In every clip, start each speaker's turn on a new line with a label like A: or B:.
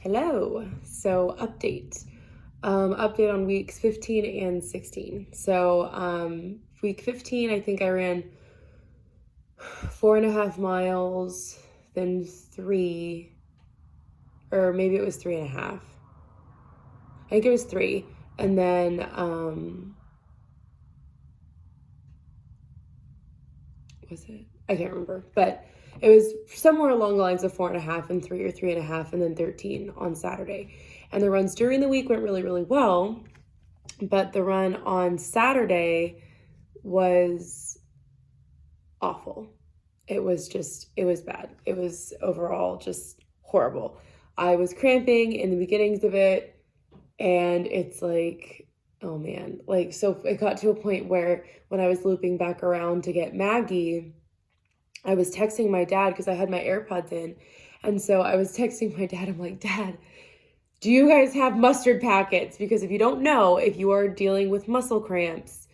A: Hello. So update on weeks 15 and 16. Week 15, I think I ran 4.5 miles, then three, or maybe it was 3.5. I think it was three. And then, was it? I can't remember, but it was somewhere along the lines of 4.5 and three, or 3.5, and then 13 on Saturday. And the runs during the week went really, really well. But the run on Saturday was awful. It was bad. It was overall just horrible. I was cramping in the beginnings of it, and it's like, oh man. So it got to a point where when I was looping back around to get Maggie, I was texting my dad because I had my AirPods in. And so I was texting my dad. I'm like, Dad, do you guys have mustard packets? Because if you don't know, if you are dealing with muscle cramps,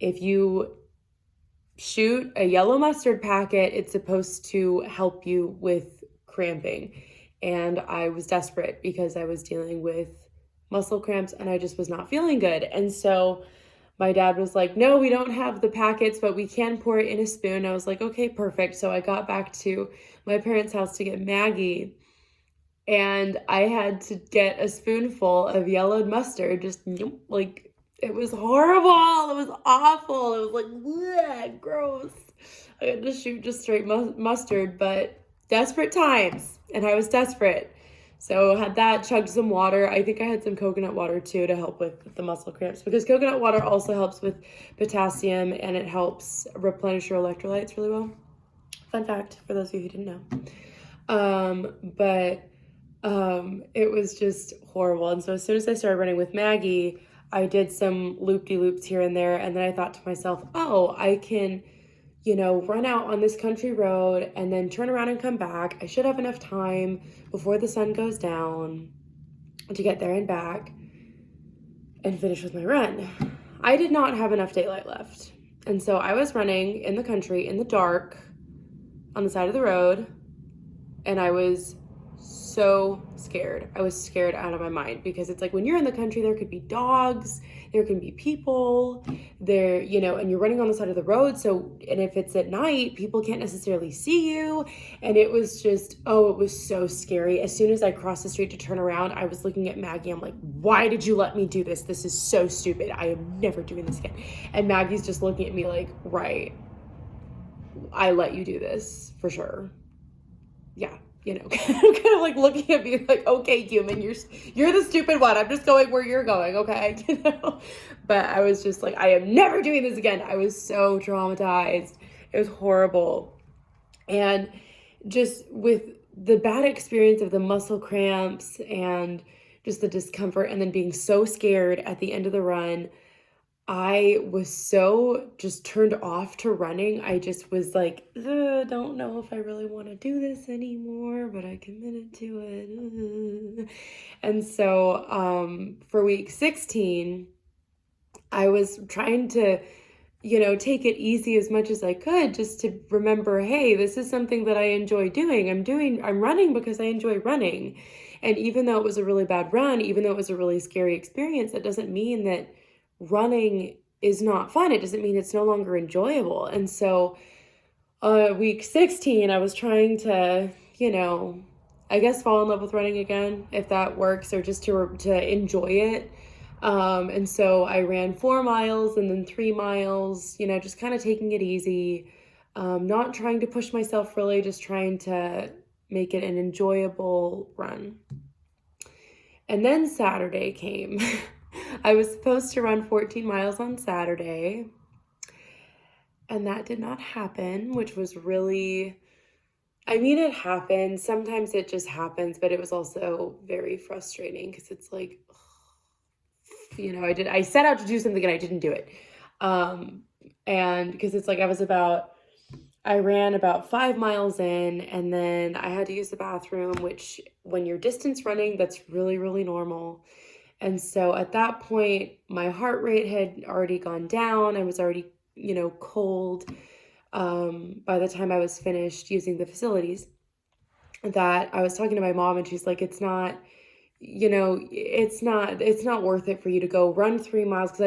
A: if you shoot a yellow mustard packet, it's supposed to help you with cramping. And I was desperate because I was dealing with muscle cramps and I just was not feeling good. And so my dad was like, no, we don't have the packets, but we can pour it in a spoon. I was like, okay, perfect. So I got back to my parents' house to get Maggie, and I had to get a spoonful of yellowed mustard. It was horrible. It was awful. It was like, bleh, gross. I had to shoot just straight mustard, but desperate times, and I was desperate. So had that, chugged some water. I think I had some coconut water too to help with the muscle cramps, because coconut water also helps with potassium and it helps replenish your electrolytes really well. Fun fact for those of you who didn't know. It was just horrible. And so as soon as I started running with Maggie, I did some loop-de-loops here and there. And then I thought to myself, oh, I can, run out on this country road and then turn around and come back. I should have enough time before the sun goes down to get there and back and finish with my run. I did not have enough daylight left. And so I was running in the country in the dark on the side of the road, and I was so scared. I was scared out of my mind, because it's like when you're in the country, there could be dogs, there can be people there, and you're running on the side of the road. And if it's at night, people can't necessarily see you. And it was just, it was so scary. As soon as I crossed the street to turn around, I was looking at Maggie. I'm like, why did you let me do this? This is so stupid. I am never doing this again. And Maggie's just looking at me like, right, I let you do this for sure. Yeah. Kind of like looking at me like, okay, human, you're the stupid one. I'm just going where you're going, okay? But I was just like, I am never doing this again. I was so traumatized. It was horrible. And just with the bad experience of the muscle cramps and just the discomfort, and then being so scared at the end of the run, I was so just turned off to running. I just was like, don't know if I really want to do this anymore, but I committed to it. And so for week 16, I was trying to, take it easy as much as I could, just to remember, hey, this is something that I enjoy doing. I'm running because I enjoy running. And even though it was a really bad run, even though it was a really scary experience, that doesn't mean that running is not fun. It doesn't mean it's no longer enjoyable. And so week 16, I was trying to, I guess fall in love with running again, if that works, or just to enjoy it. And so I ran 4 miles and then 3 miles, just kind of taking it easy, not trying to push myself really, just trying to make it an enjoyable run. And then Saturday came. I was supposed to run 14 miles on Saturday, and that did not happen, which was really, it happened. Sometimes it just happens, but it was also very frustrating, because it's like, I set out to do something and I didn't do it. And because it's like I ran about 5 miles in, and then I had to use the bathroom, which when you're distance running, that's really, really normal. And so at that point, my heart rate had already gone down. I was already, cold by the time I was finished using the facilities. that I was talking to my mom, and she's like, it's not, it's not worth it for you to go run 3 miles, because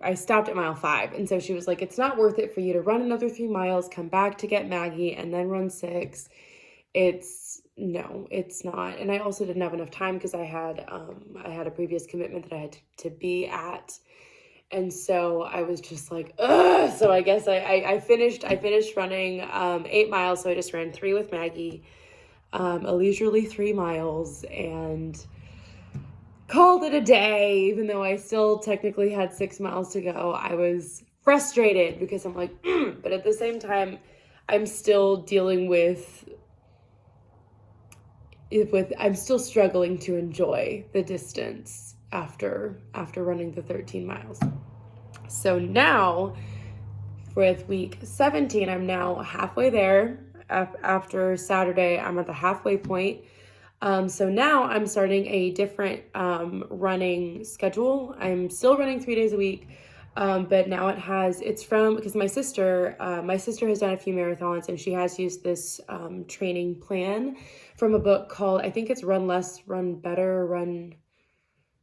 A: I stopped at mile 5. And so she was like, it's not worth it for you to run another 3 miles, come back to get Maggie, and then run 6. No, it's not. And I also didn't have enough time because I had a previous commitment that I had to be at. And so I was just like, ugh. So I guess I finished running 8 miles. So I just ran 3 with Maggie, a leisurely 3 miles, and called it a day, even though I still technically had 6 miles to go. I was frustrated because I'm like, but at the same time, I'm still dealing I'm still struggling to enjoy the distance after running the 13 miles. So now with week 17, I'm now halfway there. After Saturday, I'm at the halfway point. So now I'm starting a different running schedule. I'm still running 3 days a week, but now because my sister has done a few marathons, and she has used this training plan from a book called, I think it's Run Less, Run Better, Run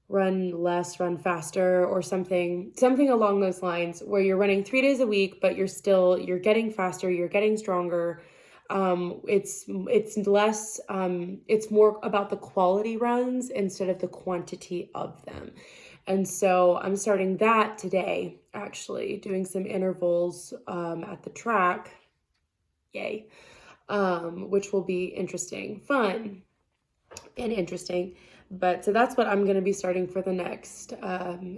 A: Less, Run Faster, or something along those lines, where you're running 3 days a week, but you're getting faster, you're getting stronger. It's less, it's more about the quality runs instead of the quantity of them. And so I'm starting that today, actually, doing some intervals at the track. Yay. Which will be interesting, fun and interesting. But so that's what I'm going to be starting for the next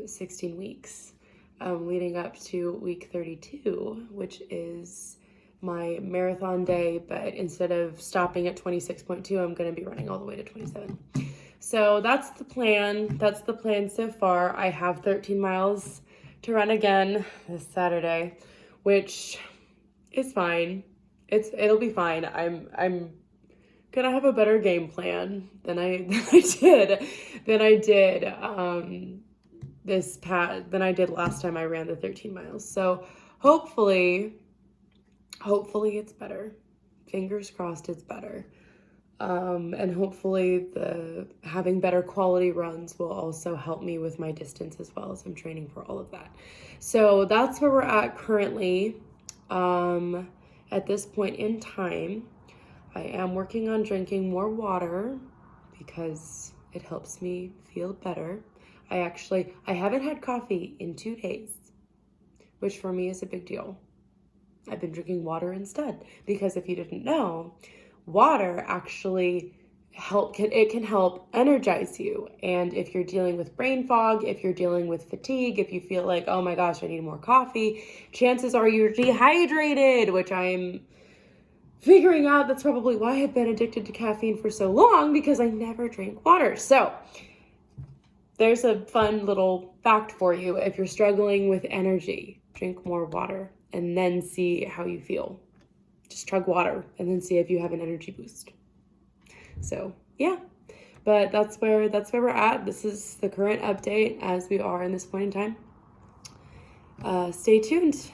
A: 16 weeks, leading up to week 32, which is my marathon day. But instead of stopping at 26.2, I'm going to be running all the way to 27. So that's the plan. That's the plan so far. I have 13 miles to run again this Saturday, which is fine. It'll be fine. I'm gonna have a better game plan than I did last time I ran the 13 miles. So hopefully it's better. Fingers crossed it's better. And hopefully having better quality runs will also help me with my distance as well, as I'm training for all of that. So that's where we're at currently. At this point in time, I am working on drinking more water because it helps me feel better. I haven't had coffee in 2 days, which for me is a big deal. I've been drinking water instead, because if you didn't know, water actually can help energize you. And if you're dealing with brain fog, if you're dealing with fatigue, if you feel like, oh my gosh, I need more coffee, chances are you're dehydrated, which I'm figuring out that's probably why I've been addicted to caffeine for so long, because I never drink water. So there's a fun little fact for you. If you're struggling with energy, drink more water and then see how you feel. Just chug water and then see if you have an energy boost. So yeah, but that's where we're at. This is the current update as we are in this point in time. Stay tuned.